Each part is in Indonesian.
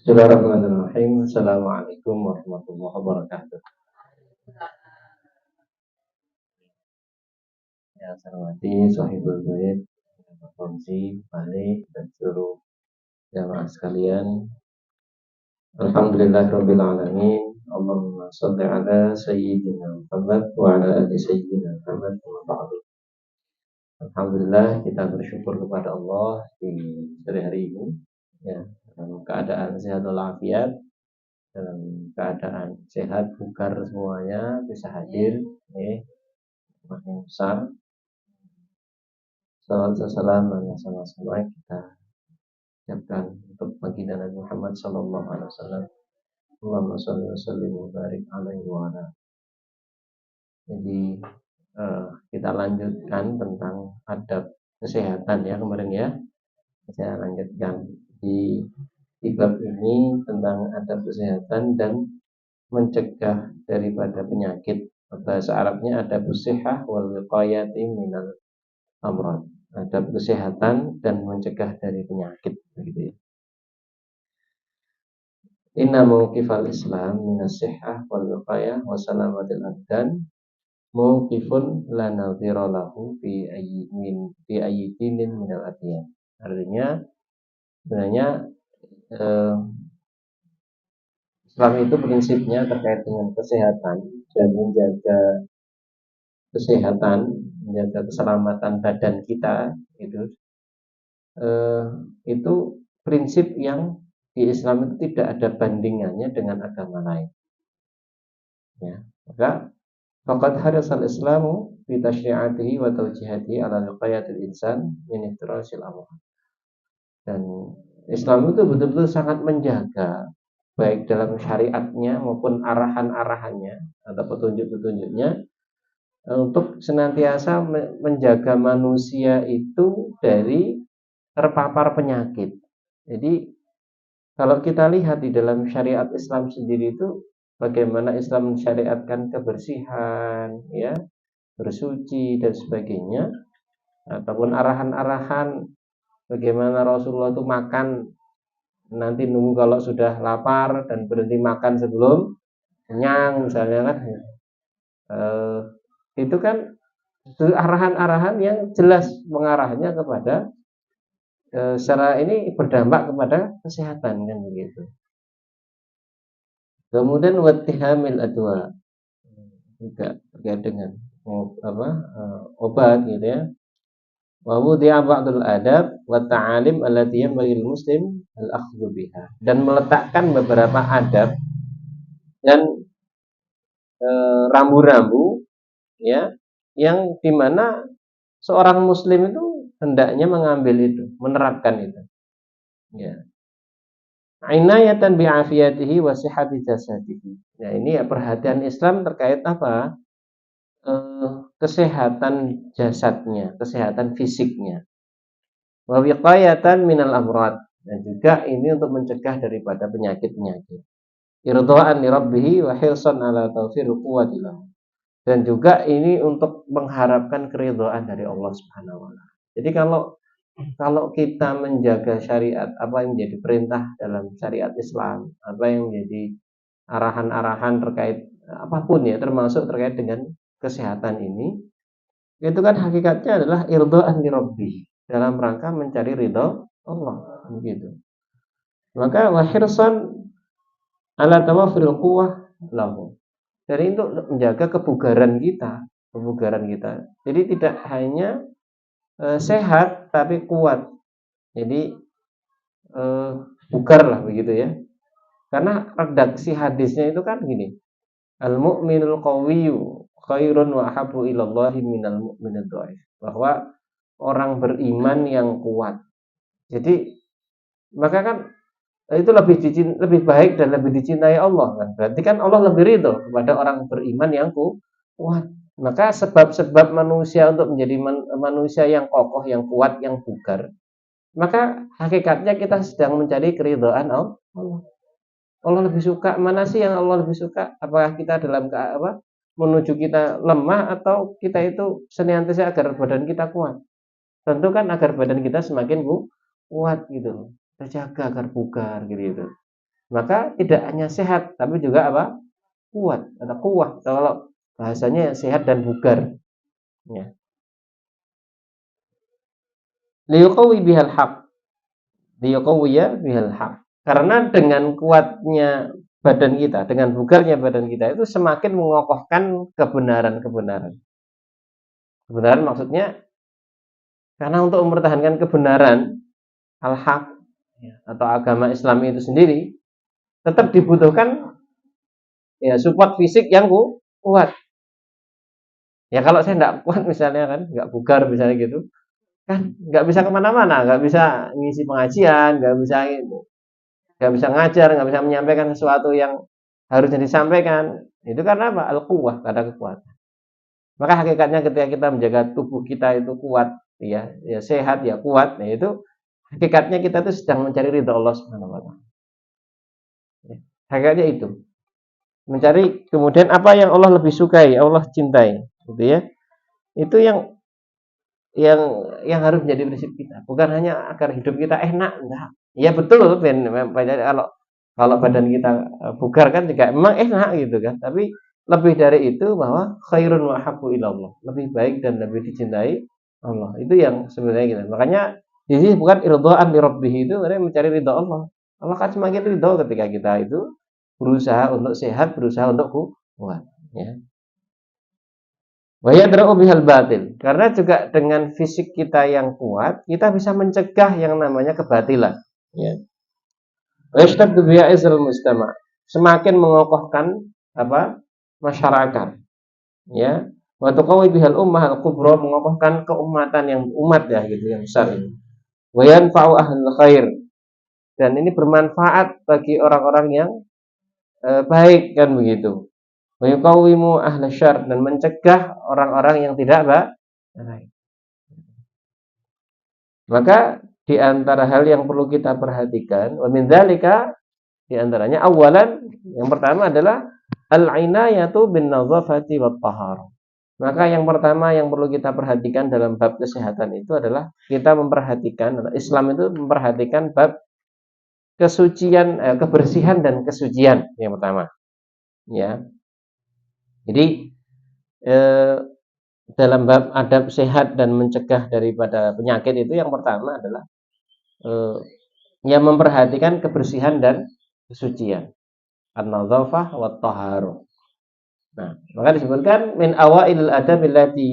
Bismillahirrahmanirrahim. Assalamualaikum warahmatullahi wabarakatuh. Ya, saya hormati Sohibul Gaib, Pak Fauzi, Balik, dan seluruh jamaah sekalian. Alhamdulillahirabbil alamin. Allahumma shalli ala sayyidina Muhammad wa ala ali sayyidina Muhammad wa ba'du. Alhamdulillah, kita bersyukur kepada Allah di sore hari ini, ya, dalam keadaan sehat walafiat, dalam keadaan sehat, bugar semuanya, bisa hadir, makin besar. Salam salam sama-sama kita ucapkan untuk baginda Nabi Muhammad sallallahu alaihi wasallam. Allahumma shalli wa sallim wa barik alaihi wa ala. Jadi kita lanjutkan tentang adab kesehatan ya kemarin ya. Saya lanjutkan di bab ini tentang adab kesehatan dan mencegah daripada penyakit. Bahasa Arabnya adabus sihah wal wiqayati minal amrad. Adab kesehatan dan mencegah dari penyakit begitu ya. Inna mauqifal Islam minas sihah wal wiqayah wa salamatil abdan mauqifun la nadhira lahu fi ayyi dinin minal adyan. Artinya sebenarnya Islam itu prinsipnya terkait dengan kesehatan dan menjaga kesehatan, menjaga keselamatan badan kita itu prinsip yang di Islam itu tidak ada bandingannya dengan agama lain. Ya, maka faqad hadasal Islamu fi tasyri'atihi wa tawjihatihi ala wiqayatil insan min iftirasil amwat. Dan Islam itu betul-betul sangat menjaga baik dalam syariatnya maupun arahan-arahannya atau petunjuk-petunjuknya untuk senantiasa menjaga manusia itu dari terpapar penyakit. Jadi kalau kita lihat di dalam syariat Islam sendiri itu bagaimana Islam mensyariatkan kebersihan, ya, bersuci dan sebagainya, ataupun arahan-arahan bagaimana Rasulullah itu makan nanti nunggu kalau sudah lapar dan berhenti makan sebelum kenyang misalnya kan. Itu kan arahan-arahan yang jelas mengarahnya kepada secara ini berdampak kepada kesehatan kan begitu. Kemudian wattihamil adwa juga terkait dengan obat gitu ya. Wa wudi'a ba'dul adab wa ta'alim allati yanbaghi muslim al-akhdhu biha, dan meletakkan beberapa adab dan rambu-rambu ya yang dimana seorang muslim itu hendaknya mengambil itu, menerapkan itu. Ya. Inayatan bi'afiyatihi wa sihhati jasadihi. Nah, ini ya perhatian Islam terkait apa? Kesehatan jasadnya, kesehatan fisiknya. Wa wiqayatan minal amrad, dan juga ini untuk mencegah daripada penyakit-penyakit. Irdha'an li rabbih wa hirsan ala tawfir quwwati lahu. Dan juga ini untuk mengharapkan keridhaan dari Allah Subhanahu wa taala. Jadi kalau kita menjaga syariat, apa yang menjadi perintah dalam syariat Islam, apa yang menjadi arahan-arahan terkait apapun ya, termasuk terkait dengan kesehatan ini, itu kan hakikatnya adalah irdha'an li rabbih, dalam rangka mencari ridha Allah begitu. Maka wa hirsan ala tawafiril quwwah lahu. Jadi untuk menjaga kebugaran kita. Jadi tidak hanya sehat tapi kuat. Jadi bugar lah begitu ya. Karena redaksi hadisnya itu kan gini. Al-mu'minul qawiyyu khairun wa ahabbu ilallahi minal mu'minid dhaif. Bahwa orang beriman yang kuat. Jadi maka kan itu lebih baik dan lebih dicintai Allah kan. Berarti kan Allah lebih ridho kepada orang beriman yang kuat. Maka sebab-sebab manusia untuk menjadi manusia yang kokoh, yang kuat, yang bugar, maka hakikatnya kita sedang mencari keridhaan Allah. Allah lebih suka mana sih yang Allah lebih suka? Apakah kita dalam menuju kita lemah atau kita itu senantiasa agar badan kita kuat? Tentu kan agar badan kita semakin kuat gitu, terjaga agar bugar gitu. maka tidak hanya sehat tapi juga apa? Kuat. Ada kuat. Kalau bahasanya sehat dan bugar. Ya. Liyuqawi bihal haq. Liyuqawiya bihal haq. Karena dengan kuatnya badan kita, dengan bugarnya badan kita itu semakin mengokohkan kebenaran-kebenaran. Kebenaran maksudnya karena untuk mempertahankan kebenaran al-haq atau agama Islam itu sendiri tetap dibutuhkan ya support fisik yang kuat. Ya kalau saya tidak kuat misalnya kan, nggak bugar misalnya gitu, kan nggak bisa kemana-mana, nggak bisa ngisi pengajian, nggak bisa ngajar, nggak bisa menyampaikan sesuatu yang harusnya disampaikan. Itu karena apa? Al-quwwah, karena kekuatan. Maka hakikatnya ketika kita menjaga tubuh kita itu kuat, ya sehat, ya kuat, nah itu hakikatnya kita itu sedang mencari ridha Allah Subhanahu wa taala. Hakikatnya itu. Mencari kemudian apa yang Allah lebih sukai, Allah cintai, gitu ya. Itu yang yang harus menjadi prinsip kita. Bukan hanya agar hidup kita enak, enggak. Ya betul, kalau kalau badan kita bugar kan juga memang enak gitu kan. Tapi lebih dari itu bahwa khairun wa habbu ilallah, lebih baik dan lebih dicintai Allah. Itu yang sebenarnya kita. Makanya di sini bukan irdhaan li rabbih, itu sebenarnya mencari ridha Allah. Allah kan semakin ridha ketika kita itu berusaha untuk sehat, berusaha untuk kuat, ya. Wa yadra'u bihal batil. Karena juga dengan fisik kita yang kuat, kita bisa mencegah yang namanya kebatilan, ya. Wa yashtaddu bi'izal mujtama. Semakin mengokohkan apa? Masyarakat, ya. Wa tuqawi bihal ummah al-kubra, mengokohkan keumatan yang umat ya gitu yang besar ini. Wa yanfa'u ahlul khair. Dan ini bermanfaat bagi orang-orang yang baik kan begitu. Wa yuqawimu ahla syarr, dan mencegah orang-orang yang tidak baik. Maka di antara hal yang perlu kita perhatikan, wa min dzalika, di antaranya awalan, yang pertama adalah al-inayatu bin nadzafati wat taharah. Maka yang pertama yang perlu kita perhatikan dalam bab kesehatan itu adalah kita memperhatikan, Islam itu memperhatikan bab kesucian, kebersihan dan kesucian yang pertama, ya. Jadi eh, dalam bab adab sehat dan mencegah daripada penyakit itu yang pertama adalah eh, yang memperhatikan kebersihan dan kesucian. An-nadzafah wa taharuh. Nah, maka disebutkan min awailil adab allati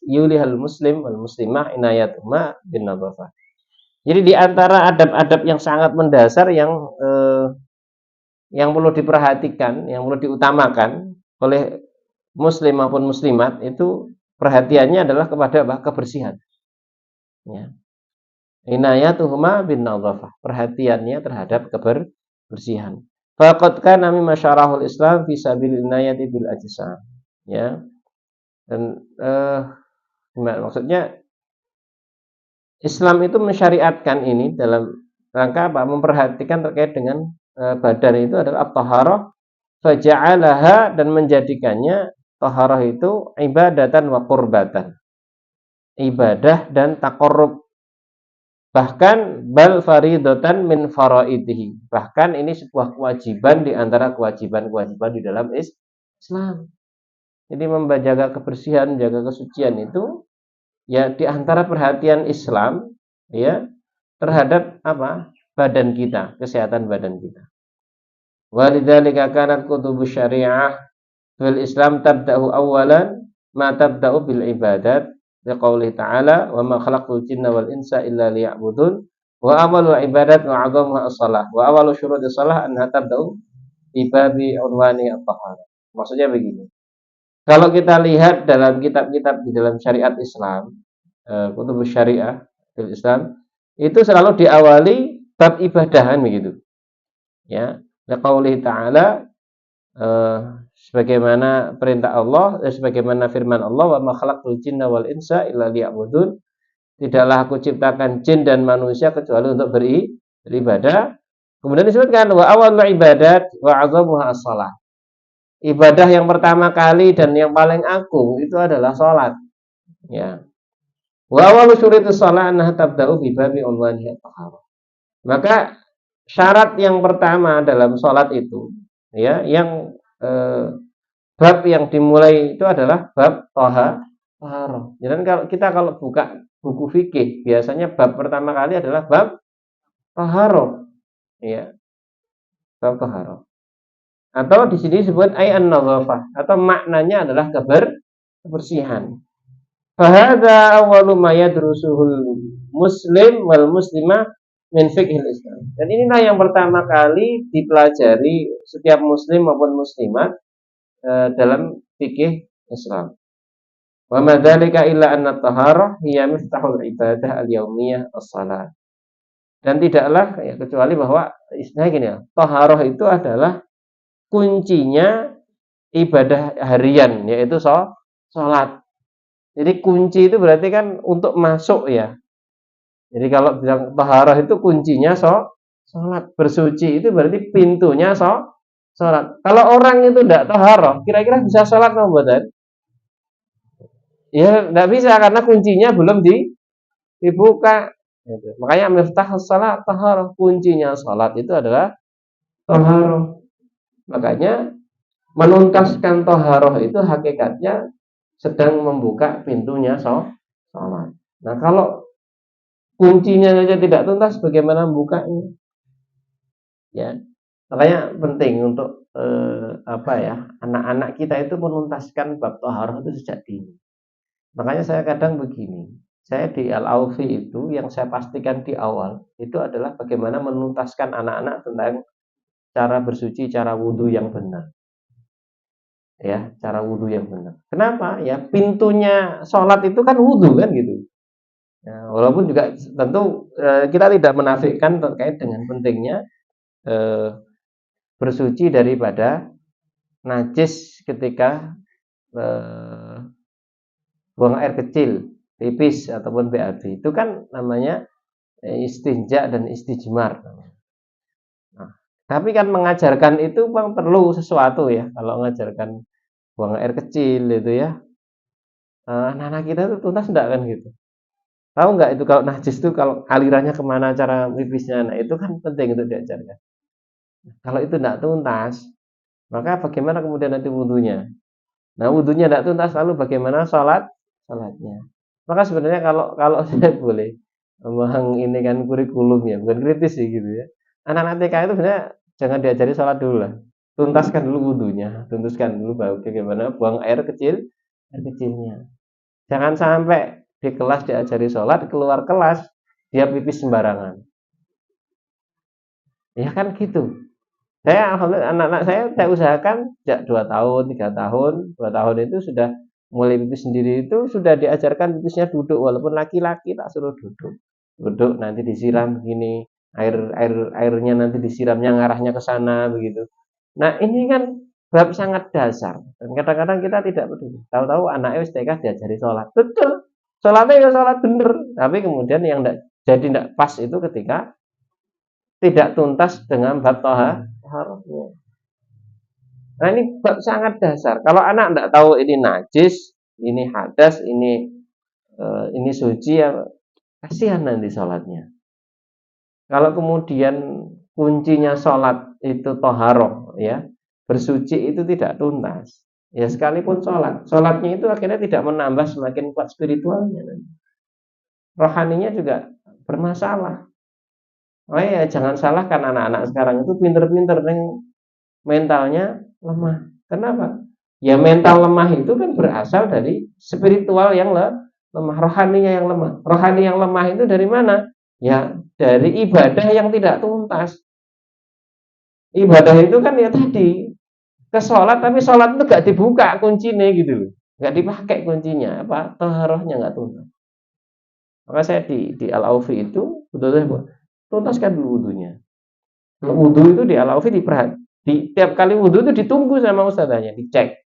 yulihal muslim wal muslimah inayatuma bin nadzafah. Jadi di antara adab-adab yang sangat mendasar yang perlu diperhatikan, yang perlu diutamakan oleh muslim maupun muslimat itu perhatiannya adalah kepada apa? Kebersihan. Ya. Inayatuhuma bin nadzafah. Perhatiannya terhadap kebersihan. Faqad kana mimma syarahul Islam fi sabilil inayati bil ajsam. Ya. Dan maksudnya Islam itu mensyariatkan ini dalam rangka apa? Memperhatikan terkait dengan badan itu adalah at-taharah, faja'alaha, dan menjadikannya taharah itu ibadatan wa qurbatan. Ibadah dan taqarrub. Bahkan bal faridatan min faraidihi. Bahkan ini sebuah kewajiban di antara kewajiban-kewajiban di dalam Islam. Jadi menjaga kebersihan, menjaga kesucian itu ya di antara perhatian Islam ya terhadap apa? Badan kita, kesehatan badan kita. Walidzalika kanat kutubus syariah fil Islam tabda'u awalan ma tabda'u bil ibadat, liqaulih ta'ala wa ma khalaqtul jinna wal insa illa liya'budun, wa awalu ibadat wa 'azzamuha as-shalah wa awalu syurutis shalah anha tabda'u bi babi unwani at-taharah. Maksudnya begini. Kalau kita lihat dalam kitab-kitab di dalam syariat Islam, kutubus syariah fil Islam, itu selalu diawali bab ibadahan begitu. Ya, liqaulih ta'ala, sebagaimana perintah Allah, sebagaimana firman Allah, wa ma khalaqtul jinna wal insa illa liya'budun. Tidaklah aku ciptakan jin dan manusia kecuali untuk beribadah. Kemudian disebutkan wa awalul ibadat wa 'azzamuha as-shalah. Ibadah yang pertama kali dan yang paling agung itu adalah salat. Ya. Wa awalu syuritus shalah annaha tabda'u bi babi unwani at-taharah. Maka syarat yang pertama dalam sholat itu, ya, yang bab yang dimulai itu adalah bab taharah. Jadi kalau buka buku fikih, biasanya bab pertama kali adalah bab taharah, ya, bab taharah. Atau di sini disebut an-nadhafah, atau maknanya adalah kebersihan. Fahadha awwalu ma yadrusuhul muslim wal muslimah min fiqhil Islam. Dan inilah yang pertama kali dipelajari setiap muslim maupun muslimat dalam fikih Islam. Wa ma dzalika illa anna taharah hiya miftahul ibadah al-yaumiyah as-shalah. Dan tidaklah ya, kecuali bahwa istilahnya gini ya, taharah itu adalah kuncinya ibadah harian, yaitu sholat. Jadi kunci itu berarti kan untuk masuk ya. Jadi kalau bilang taharah itu kuncinya sholat. Bersuci itu berarti pintunya sholat. Kalau orang itu tidak taharah, kira-kira bisa sholat nggak buatan? Ya tidak bisa karena kuncinya belum dibuka. Gitu. Makanya miftah sholat taharah, kuncinya sholat itu adalah taharah. Makanya menuntaskan taharah itu hakikatnya sedang membuka pintunya sholat. Nah kalau kuncinya saja tidak tuntas, bagaimana membukanya? Ya, makanya penting untuk anak-anak kita itu menuntaskan bab taharah itu sejak dini. Makanya saya kadang begini, saya di Al-Aufi itu yang saya pastikan di awal itu adalah bagaimana menuntaskan anak-anak tentang cara bersuci, cara wudhu yang benar. Ya, cara wudhu yang benar. Kenapa? Ya, pintunya sholat itu kan wudhu kan gitu. Ya, walaupun juga tentu kita tidak menafikan terkait dengan pentingnya bersuci daripada najis ketika buang air kecil, pipis ataupun BAB. Itu kan namanya istinja dan istijmar. Nah, tapi kan mengajarkan itu bang perlu sesuatu ya. Kalau mengajarkan buang air kecil itu ya, anak-anak kita itu tuntas enggak kan gitu. Tahu nggak itu kalau najis itu kalau alirannya kemana cara pipisnya, nah itu kan penting untuk diajarkan. Kalau itu tidak tuntas, maka bagaimana kemudian nanti wudhunya? Nah wudhunya tidak tuntas, lalu bagaimana sholatnya? Maka sebenarnya kalau kalau saya boleh memang ini kan kurikulum ya, bukan kritis sih gitu ya. Anak-anak TK itu sebenarnya jangan diajari sholat dulu lah. Tuntaskan dulu wudhunya, tuntaskan dulu baru bagaimana buang air kecilnya. Jangan sampai di kelas diajari sholat, keluar kelas dia pipis sembarangan. Ya kan gitu. Saya alhamdulillah anak-anak saya usahakan sejak 2 tahun, 3 tahun, 2 tahun itu sudah mulai pipis sendiri itu sudah diajarkan pipisnya duduk walaupun laki-laki tak suruh duduk. Duduk nanti disiram begini, airnya nanti disiramnya ngarahnya ke sana begitu. Nah, ini kan bab sangat dasar dan kadang-kadang kita tidak peduli. Tahu-tahu anaknya TK diajari sholat. Betul. Sholatnya ya sholat bener, tapi kemudian yang jadi tidak pas itu ketika tidak tuntas dengan bab taharahnya. Nah ini bab sangat dasar. Kalau anak tidak tahu ini najis, ini hadas, ini suci, ya kasihan nanti sholatnya. Kalau kemudian kuncinya sholat itu taharah, ya bersuci itu tidak tuntas. Ya sekalipun sholatnya itu akhirnya tidak menambah semakin kuat spiritualnya. Rohaninya juga bermasalah. Oh ya jangan salahkan anak-anak sekarang itu pinter-pinter mentalnya lemah. Kenapa? Ya mental lemah itu kan berasal dari spiritual yang lemah, rohaninya yang lemah. Rohani yang lemah itu dari mana? Ya dari ibadah yang tidak tuntas. Ibadah itu kan ya tadi ke sholat, tapi sholat itu gak dibuka kuncinya gitu loh, gak dipakai kuncinya apa? Taharahnya gak tuntas. Maka saya di Al-Aufi itu betul-betul tuntaskan dulu wudhunya. Wudhu itu di Al-Aufi di tiap kali wudhu itu ditunggu sama ustadzanya, dicek.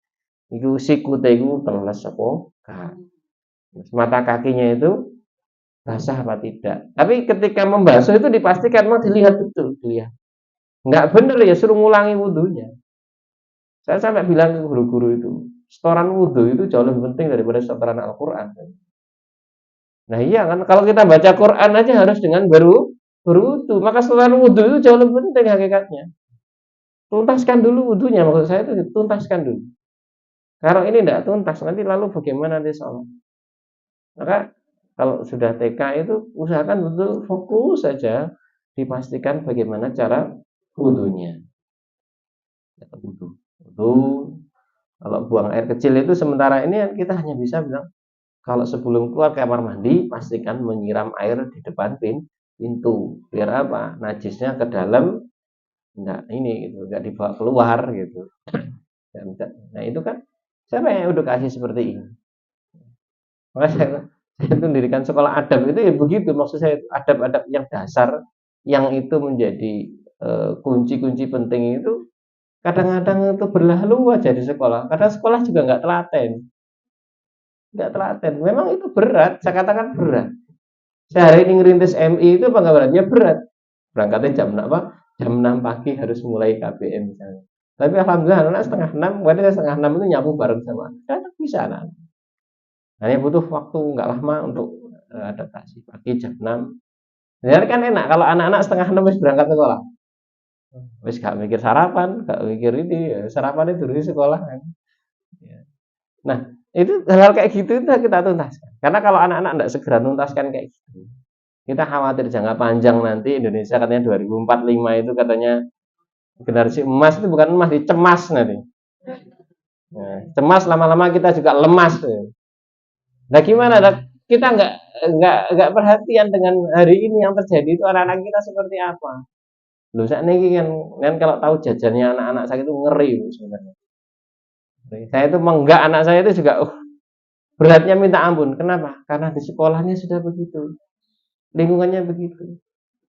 Iku sikute iku teles apa? Mata kakinya itu basah apa tidak. Tapi ketika membasuh itu dipastikan mau dilihat betul, dilihat. Enggak benar ya suruh ngulangi wudhunya. Saya sampai bilang ke guru-guru itu, setoran wudhu itu jauh lebih penting daripada setoran Al-Quran. Nah iya kan, kalau kita baca Quran aja harus dengan berwudu. Maka setelah wudu itu jauh lebih penting hakikatnya. Tuntaskan dulu wudunya, maksud saya itu tuntaskan dulu. Kalau ini tidak tuntas, nanti lalu bagaimana nanti sholat? Maka kalau sudah TK itu usahakan betul fokus saja dipastikan bagaimana cara wudunya. Wudu. Wudu. Kalau buang air kecil itu sementara ini kita hanya bisa bilang kalau sebelum keluar kamar mandi pastikan menyiram air di depan pintu. Biar apa? Najisnya ke dalam enggak ini gitu, enggak dibawa keluar gitu. Nah, itu kan siapa yang edukasi seperti ini? Maka saya itu mendirikan sekolah adab itu ya begitu, maksud saya adab-adab yang dasar yang itu menjadi kunci-kunci penting itu kadang-kadang itu berlalu aja di sekolah. Kadang sekolah juga nggak telaten. Memang itu berat, saya katakan berat. Saya hari ini ngerintis MI itu apa nggak beratnya berat. Berangkatnya jam apa? Jam 6 pagi harus mulai KBM misalnya. Tapi alhamdulillah anak setengah 6, wanita setengah 6 itu nyapu bareng sama anak bisa anak. Hanya butuh waktu nggak lama untuk adaptasi. Pagi jam 6. Jadi kan enak kalau anak-anak setengah 6 wis berangkat ke sekolah. Wis gak mikir sarapan, gak mikir ini, sarapan itu di sekolah kan. Nah, itu hal-hal kayak gitu itu kita tuntaskan. Karena kalau anak-anak tidak segera tuntaskan kayak gitu, kita khawatir jangka panjang nanti Indonesia katanya 2045 itu katanya generasi emas itu bukan emas, cemas nanti. Nah, cemas lama-lama kita juga lemas. Nah, gimana? Kita nggak perhatian dengan hari ini yang terjadi itu anak-anak kita seperti apa? Loh, saat ini kan kalau tahu jajannya anak-anak saya itu ngeri sebenarnya. Saya itu menggak anak saya itu juga beratnya minta ampun. Kenapa? Karena di sekolahnya sudah begitu. Lingkungannya begitu.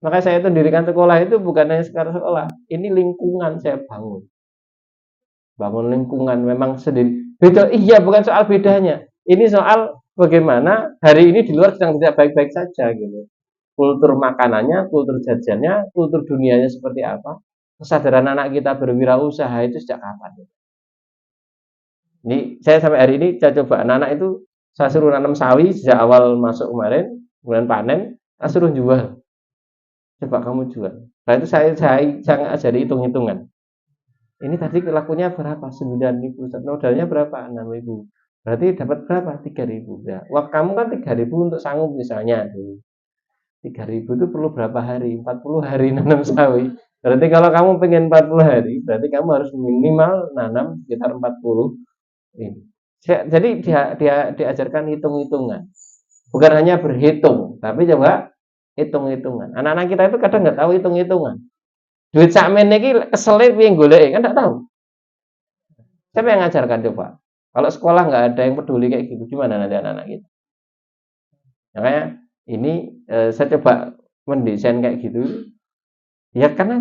Maka saya itu mendirikan sekolah itu bukan hanya sekedar sekolah. Ini lingkungan saya bangun. Bangun lingkungan memang sendiri. Beda, iya bukan soal bedanya. Ini soal bagaimana hari ini di luar sedang tidak baik-baik saja gitu. Kultur makanannya, kultur jajannya, kultur dunianya seperti apa. Kesadaran anak kita berwirausaha itu sejak kapan? Ini saya sampai hari ini saya coba anak-anak itu saya suruh nanam sawi sejak awal masuk kemarin, kemudian panen, saya suruh jual. Coba kamu jual. Nah itu saya ajari hitung-hitungan. Ini tadi lakunya berapa? 9.000. Modalnya berapa? 6.000. Berarti dapat berapa? 3.000. Ya. Wah, kamu kan 3.000 untuk sanggup misalnya. 3.000 itu perlu berapa hari? 40 hari nanam sawi. Berarti kalau kamu pengen 40 hari, berarti kamu harus minimal nanam sekitar 40 ini. Jadi dia diajarkan hitung-hitungan. Bukan hanya berhitung, tapi coba hitung-hitungan. Anak-anak kita itu kadang nggak tahu hitung-hitungan. Duit sakmen iki keselip piye golek kan nggak tahu. Siapa yang ngajarkan coba? Kalau sekolah nggak ada yang peduli kayak gitu, gimana nanti anak-anak kita? Makanya ini saya coba mendesain kayak gitu. Ya karena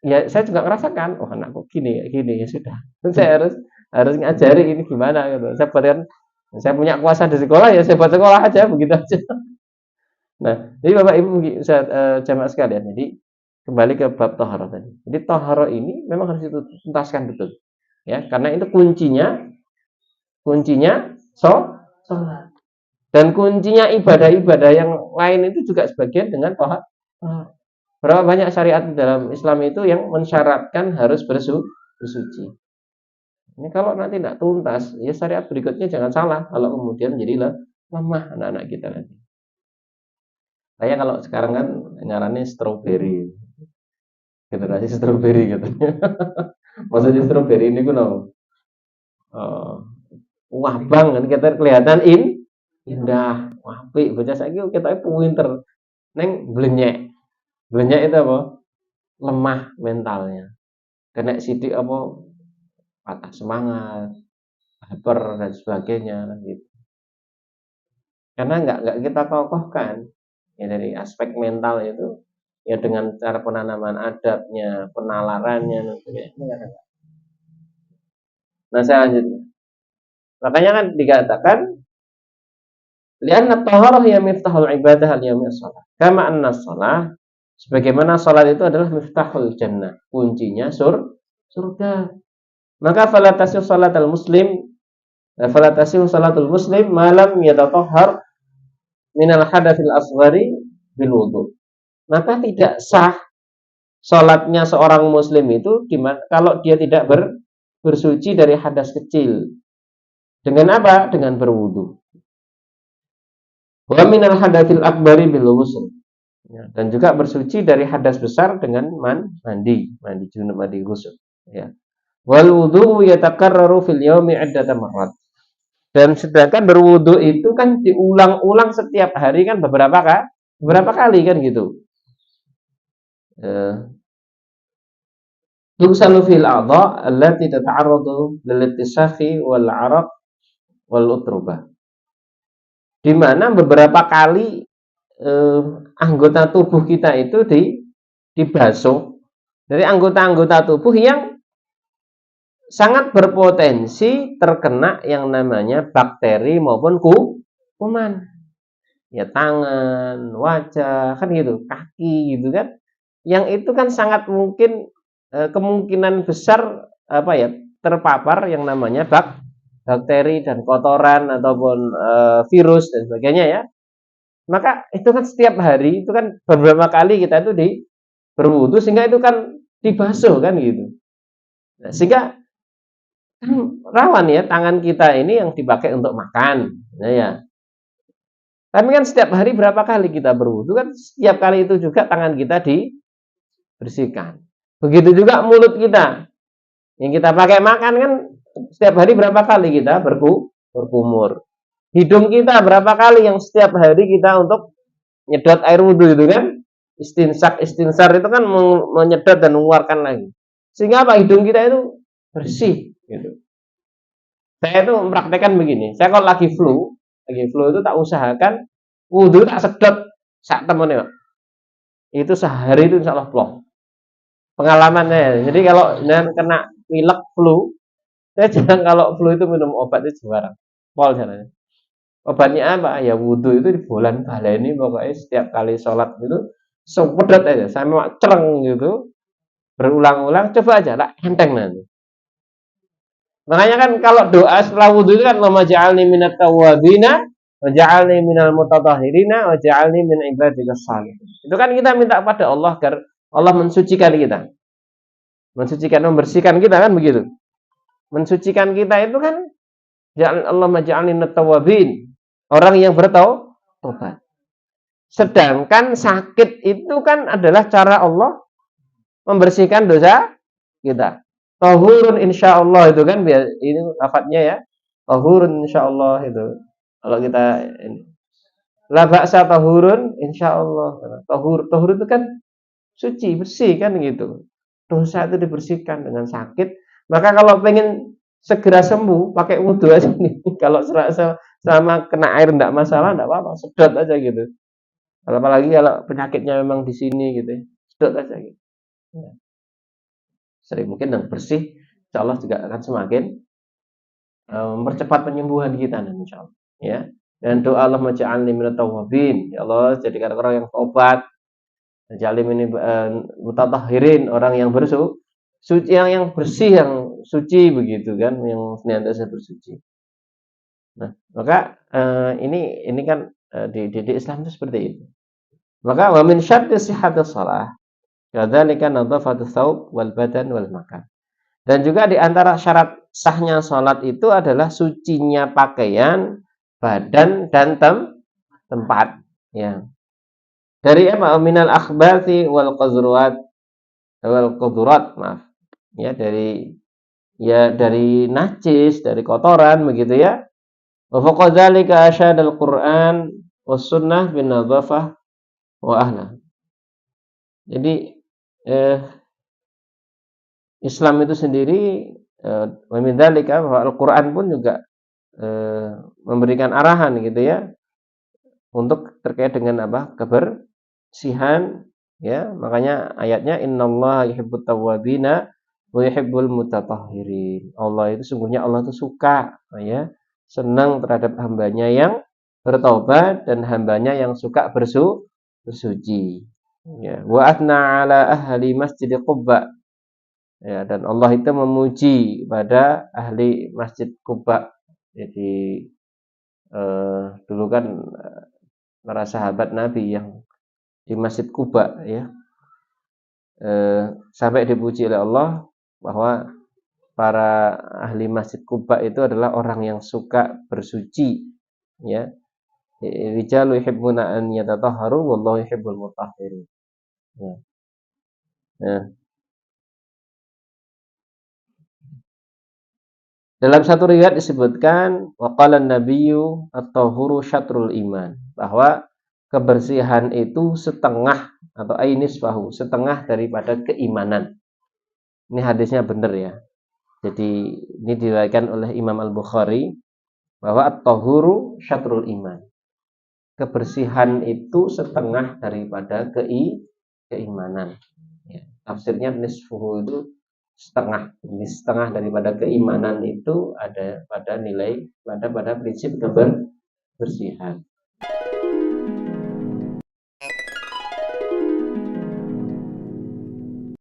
ya saya juga merasakan, oh anakku gini ya sudah. Saya harus ngajari ini gimana gitu. Saya buatkan, saya punya kuasa di sekolah ya saya buat sekolah aja begitu aja. Nah, jadi Bapak Ibu jamaah sekalian, jadi kembali ke bab toharoh tadi. Jadi toharoh ini memang harus dituntaskan betul, ya, karena itu kuncinya sholat. Dan kuncinya ibadah-ibadah yang lain itu juga sebagian dengan toharoh. Berapa banyak syariat dalam Islam itu yang mensyaratkan harus bersuci. Ini kalau nanti tidak tuntas, ya syariat berikutnya jangan salah kalau kemudian menjadi lemah anak-anak kita nanti. Saya kalau sekarang kan nyarannya strawberry, generasi strawberry gitu. Maksudnya strawberry ini gue wah bang kan kita kelihatan indah, wapi baca saya kita pinter, neng blenyek itu apa? Lemah mentalnya, kena sidik apa? Patah semangat, hyper dan sebagainya gitu. Karena nggak kita kokohkan ya dari aspek mental itu ya dengan cara penanaman adabnya, penalarannya dan sebagainya. Nah saya lanjut. Makanya kan dikatakan lianna taharah ya miftahul ibadah al-yawmi as-salat. Kama anna shalah sebagaimana salat itu adalah miftahul jannah, kuncinya surga. Maka falatasihu salatul muslim malam yatatahhar minal hadatsil asghari bil wudu. maka tidak sah sholatnya seorang muslim itu kalau dia tidak bersuci dari hadas kecil. Dengan apa? Dengan berwudu. Wa minal hadatsil akbari bil ghusl. Ya, dan juga bersuci dari hadas besar dengan mandi junub, mandi ghusl. Ya. Wal wudu yatakarraru fil yaumi 'iddata marrat. Dan sedangkan berwudu itu kan diulang-ulang setiap hari kan beberapa kali kan gitu. Tughsalu fil a'dha allati tata'arradu lil ittisakhi wal 'araq wal utrubah. Di mana beberapa kali eh, anggota tubuh kita itu dibasuh dari anggota-anggota tubuh yang sangat berpotensi terkena yang namanya bakteri maupun kuman. Ya tangan, wajah, kan gitu, kaki gitu kan. Yang itu kan sangat mungkin kemungkinan besar apa ya terpapar yang namanya bakteri dan kotoran ataupun virus dan sebagainya ya. Maka itu kan setiap hari itu kan beberapa kali kita itu berwudu sehingga itu kan dibasuh kan gitu. Nah, sehingga kan rawan ya tangan kita ini yang dipakai untuk makan. Nah, ya. Tapi kan setiap hari berapa kali kita berwudu kan setiap kali itu juga tangan kita dibersihkan. Begitu juga mulut kita. Yang kita pakai makan kan setiap hari berapa kali kita berkumur. Hidung kita berapa kali yang setiap hari kita untuk nyedot air wudhu itu kan. Istinsar itu kan menyedot dan mengeluarkan lagi. Sehingga apa? Hidung kita itu bersih gitu. Saya itu mempraktekkan begini. Saya kalau lagi flu itu tak usahakan wudhu tak sedot sak temennya, Pak. Itu sehari itu insya Allah plong. Pengalamannya. Jadi kalau kena pilek flu, saya jangan kalau flu itu minum obat itu jarang. Pol caranya. Obatnya apa? Ya wudhu itu di bulan baleni pokoknya setiap kali sholat itu sepedot aja sama cereng gitu berulang-ulang coba aja lah enteng nanti. Makanya kan kalau doa setelah wudhu itu kan Allahumma ja'alni minat tawwabina wa ja'alni minal mutatahhirina wa ja'alni min ibadikas shalihin. Itu kan kita minta kepada Allah agar Allah mensucikan kita. Mensucikan, membersihkan kita kan begitu. Mensucikan kita itu kan Allahumma ja'alni minat tawwabin. Orang yang bertaubat. Sedangkan sakit itu kan adalah cara Allah membersihkan dosa kita. Tahurun insyaallah itu kan ini lafadznya ya. Tahurun insyaallah itu. Kalau kita ini la ba'sa tahurun insyaallah. Tahur itu kan suci, bersih kan gitu. Dosa itu dibersihkan dengan sakit. Maka kalau pengen segera sembuh pakai wudhu aja nih. Kalau sama kena air enggak masalah, enggak apa-apa, sedot aja gitu. Apalagi kalau penyakitnya memang di sini gitu ya. Sedot aja gitu. Ya. Sering mungkin yang bersih, insya Allah juga akan semakin mempercepat penyembuhan kita nanti insya Allah. Ya. Dan doa Allah maj'alni minat tawwabin. Ya Allah, jadikan orang yang taubat. Jalim ini mutatahhirin, orang yang suci, yang bersih, yang suci begitu kan, yang senantiasa bersuci. Nah, maka ini kan di Islam itu seperti itu. Maka wa min syarti sihhatis shalah kadzalika nadhafatus tsawb wal badan wal makan. Dan juga di antara syarat sahnya salat itu adalah sucinya pakaian, badan dan tempat, ya. Dari apa? Minal akhbathi wal qudurat, maaf. Ya, dari najis, dari kotoran begitu ya. Wa faqadzalika asyadal Qur'an was sunnah bin nadhafah wa ahla. Jadi Islam itu sendiri wa min dzalika bahwa Al-Qur'an pun juga memberikan arahan gitu ya untuk terkait dengan apa? Kebersihan ya. Makanya ayatnya innallaha yuhibbut tawwabina wa yuhibbul mutatahhirin. Allah itu sungguhnya Allah itu suka ya, senang terhadap hambanya yang bertaubat dan hambanya yang suka bersuci. Ya, wa atna ala ahli masjid Quba. Ya, dan Allah itu memuji pada ahli Masjid Quba. Jadi dulu kan para sahabat Nabi yang di Masjid Quba ya. Sampai dipuji oleh Allah bahwa para ahli Masjid Quba itu adalah orang yang suka bersuci ya. Rijalu yuhibbuna an yatatahharu wallahu yuhibbul mutahhirin. Ya. Nah, dalam satu riwayat disebutkan waqala nabiyyu at-tahuru syatrul iman, bahwa kebersihan itu setengah atau ainisfahu, setengah daripada keimanan. Ini hadisnya benar ya. Jadi ini diriwayatkan oleh Imam Al-Bukhari bahwa at-tahuru syatrul iman. Kebersihan itu setengah daripada keimanan. Ya. Tafsirnya nisfuhu itu setengah. Ini setengah daripada keimanan itu ada pada nilai pada prinsip kebersihan.